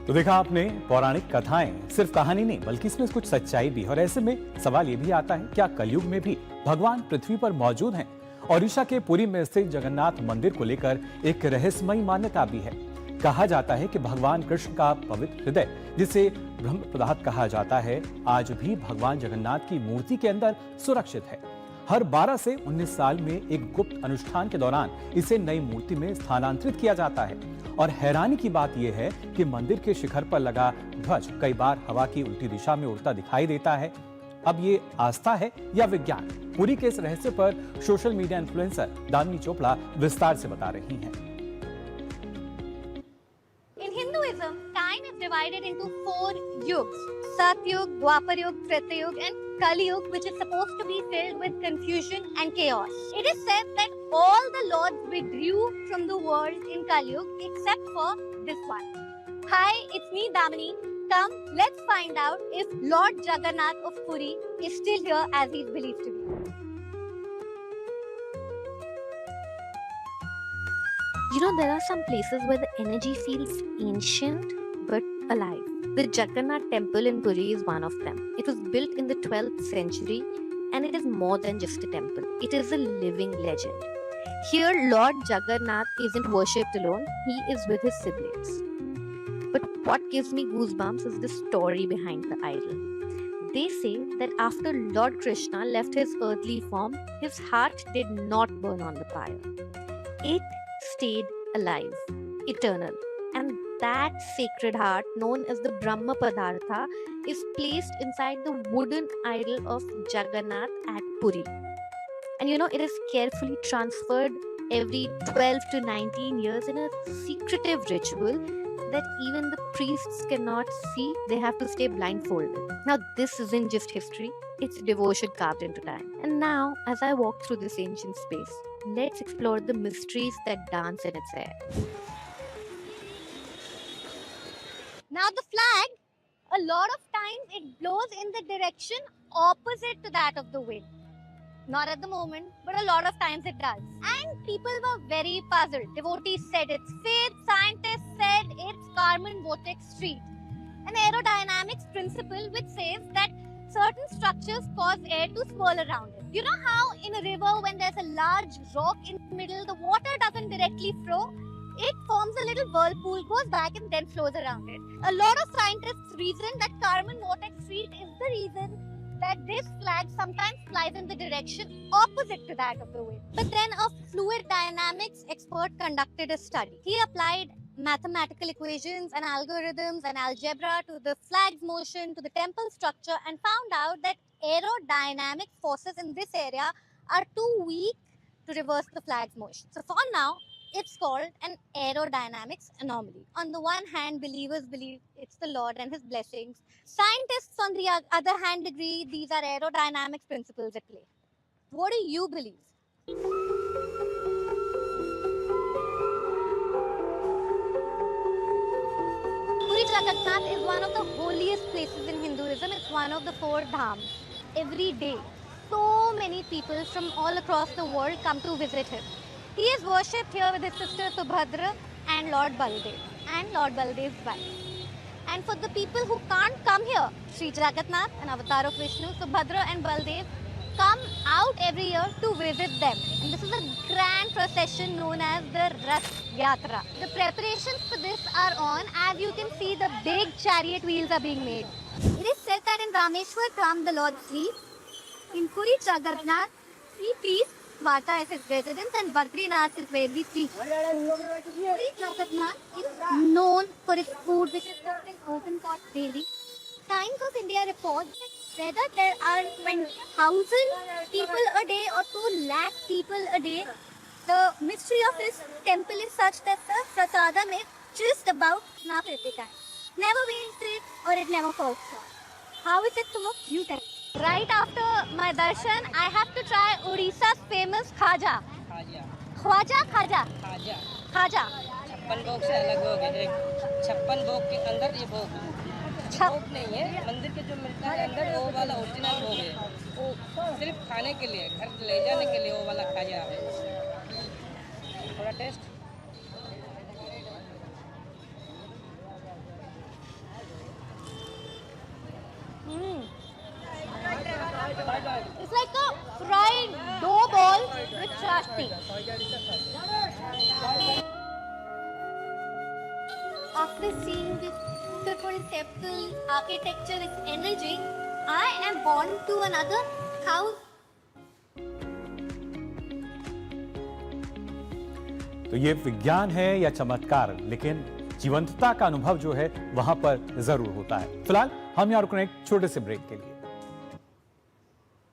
तो देखा आपने, पौराणिक कथाएं सिर्फ कहानी नहीं बल्कि इसमें कुछ सच्चाई भी है। और ऐसे में सवाल ये भी आता है, क्या कलयुग में भी भगवान पृथ्वी पर मौजूद हैं? ओडिशा के पुरी में स्थित जगन्नाथ मंदिर को लेकर एक रहस्यमयी मान्यता भी है। कहा जाता है कि भगवान कृष्ण का पवित्र हृदय, जिसे ब्रह्म पदार्थ कहा जाता है, आज भी भगवान जगन्नाथ की मूर्ति के अंदर सुरक्षित है। हर 12 से 19 साल में एक गुप्त अनुष्ठान के दौरान इसे नई मूर्ति में स्थानांतरित किया जाता है। और हैरानी की बात यह है कि मंदिर के शिखर पर लगा ध्वज कई बार हवा की उल्टी दिशा में उड़ता दिखाई देता है। अब ये आस्था है या विज्ञान? पूरी के इस रहस्य पर social media influencer Damini Chopra विस्तार से बता रही हैं। In Hinduism, time is divided into 4 yugs: Satyug, Dwapar Yug, Treta Yug, and Kali Yug, which is supposed to be filled with confusion and chaos. It is said that all the lords withdrew from the world in Kali Yug except for this one. Hi, it's me, Damini. Come, let's find out if Lord Jagannath of Puri is still here as he is believed to be. You know, there are some places where the energy feels ancient but alive. The Jagannath temple in Puri is one of them. It was built in the 12th century and it is more than just a temple. It is a living legend. Here, Lord Jagannath isn't worshipped alone, he is with his siblings. But what gives me goosebumps is the story behind the idol. They say that after Lord Krishna left his earthly form, his heart did not burn on the fire. It stayed alive, eternal. And that sacred heart, known as the Brahma Padartha, is placed inside the wooden idol of Jagannath at Puri. And you know, it is carefully transferred every 12 to 19 years in a secretive ritual that even the priests cannot see. They have to stay blindfolded. Now, this isn't just history, it's devotion carved into time. And now, as I walk through this ancient space, let's explore the mysteries that dance in its air. Now the flag, a lot of times it blows in the direction opposite to that of the wind. Not at the moment, but a lot of times it does. And people were very puzzled. Devotees said it's faith, scientists said it's Carmen Vortex Street. An aerodynamics principle which says that certain structures cause air to swirl around it. You know how in a river when there's a large rock in the middle, the water doesn't directly flow? It forms a little whirlpool, goes back and then flows around it. A lot of scientists reason that Carmen Vortex Street is the reason that this flag sometimes flies in the direction opposite to that of the wind. But then a fluid dynamics expert conducted a study. He applied mathematical equations and algorithms and algebra to the flag's motion, to the temple structure, and found out that aerodynamic forces in this area are too weak to reverse the flag's motion. So for now, it's called an aerodynamics anomaly. On the one hand, believers believe it's the Lord and his blessings. Scientists, on the other hand, agree these are aerodynamics principles at play. What do you believe? Puri Jagannath is one of the holiest places in Hinduism. It's one of the 4 dhams. Every day, so many people from all across the world come to visit him. He is worshipped here with his sister Subhadra and Lord Baldev and Lord Baldev's wife. And for the people who can't come here, Sri Jagannath, an avatar of Vishnu, Subhadra and Baldev come out every year to visit them. And this is a grand procession known as the Rath Yatra. The preparations for this are on. As you can see, the big chariot wheels are being made. It is said that in Rameshwar Dham, the Lord sleeps. In Puri Jagannath, 3 priests, Vata is his residence, and Badrinath is where we preach. Puri Jagannath is known for its food, which is served in open pot daily. Times of India reports that whether there are 20,000 people a day or 2 lakh people a day, the mystery of this temple is such that the prasadam is just about enough every time. Never wasted or it never falls short. How is it to look? You tell. Right after my darshan, I have to try Odisha's famous khaja. Khwaja, khaja. Khaja. 56 भोग से अलग भोग है। 56 भोग के अंदर ये भोग भोग नहीं है, मंदिर के जो मिलता है अंदर वो वाला ओरिजिनल भोग है। वो सिर्फ खाने के लिए, घर ले जाने के लिए वो वाला खाजा है। थोड़ा test It's like a fried dough ball with chashti. After seeing this beautiful temple architecture, its energy, I am born to another house. तो ये विज्ञान है या चमत्कार, लेकिन जीवंतता का अनुभव जो है वहां पर जरूर होता है। फिलहाल हम यहाँ रुक रहे हैं एक छोटे से ब्रेक के लिए।